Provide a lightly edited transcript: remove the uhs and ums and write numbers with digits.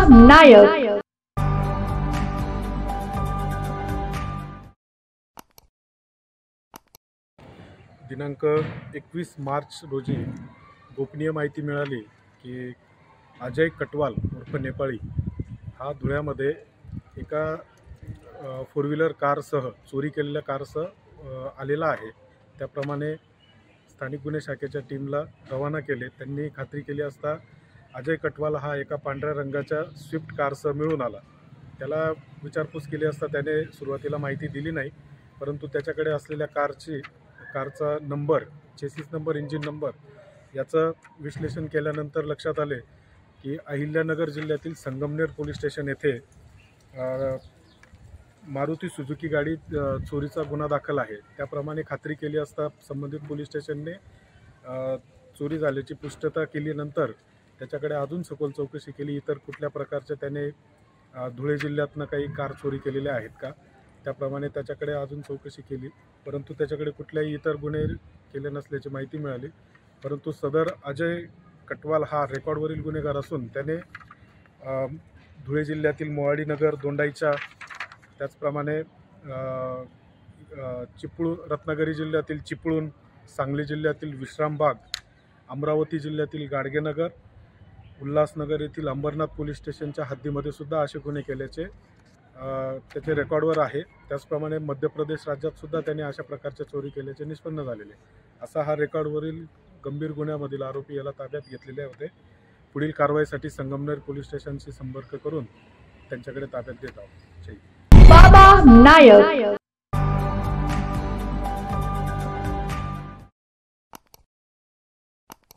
नायक। दिनांक 21 मार्च रोजी गोपनीय माहिती मिळाली की अजय कटवाल उर्फ नेपाळी हा धुळ्यामध्ये एका फोर व्हीलर कारसह चोरी केलेल्या कारसह आलेला आहे। त्याप्रमाणे स्थानिक गुन्हे शाखेच्या टीमला रवाना केले। त्यांनी खात्री केली असता अजय कटवाल हा एका पांढऱ्या रंगाच्या स्विफ्ट कारसह मिळून आला। त्याला विचारपूस केली असता त्याने सुरुवातीला माहिती दिली नाही, परंतु त्याच्याकडे असलेल्या कारचा number, chassis number, engine number याचं विश्लेषण केल्यानंतर लक्षात आले की अहिल्यानगर जिल्ह्यातील संगमनेर पोलीस स्टेशन येथे मारुती सुझुकी गाडी चोरीचा गुन्हा दाखल आहे। त्याप्रमाणे खात्री केली असता संबंधित पोलीस स्टेशनने चोरी झाल्याची पुष्टता केल्यानंतर त्याच्याकडे अजून सखोल चौकशी केली। इतर कुठल्या प्रकारच्या त्याने धुळे जिल्ह्यातनं काही कार चोरी केलेल्या आहेत का, त्याप्रमाणे त्याच्याकडे अजून चौकशी केली, परंतु त्याच्याकडे कुठल्याही इतर गुन्हे केले नसल्याची माहिती मिळाली। परंतु सदर अजय कटवाल हा रेकॉर्डवरील गुन्हेगार असून त्याने धुळे जिल्ह्यातील मोवाडीनगर, दोंडाईचा, त्याचप्रमाणे रत्नागिरी जिल्ह्यातील चिपळूण, सांगली जिल्ह्यातील विश्रामबाग, अमरावती जिल्ह्यातील गाडगेनगर, उल्हासनगर येथील अंबरनाथ पोलीस स्टेशनच्या हद्दीमध्ये सुद्धा असे गुन्हे केल्याचे त्याचे रेकॉर्डवर आहे। त्याचप्रमाणे मध्य प्रदेश राज्यात सुद्धा त्याने अशा प्रकारच्या चोरी केल्याचे निष्पन्न झालेले। असा हा रेकॉर्डवरील गंभीर गुन्ह्यामधील आरोपी याला ताब्यात घेतलेले होते। पुढील कारवाईसाठी संगमनेर पोलीस स्टेशनशी संपर्क करून त्यांच्याकडे ताब्यात देत आहोत। बाबा नायक।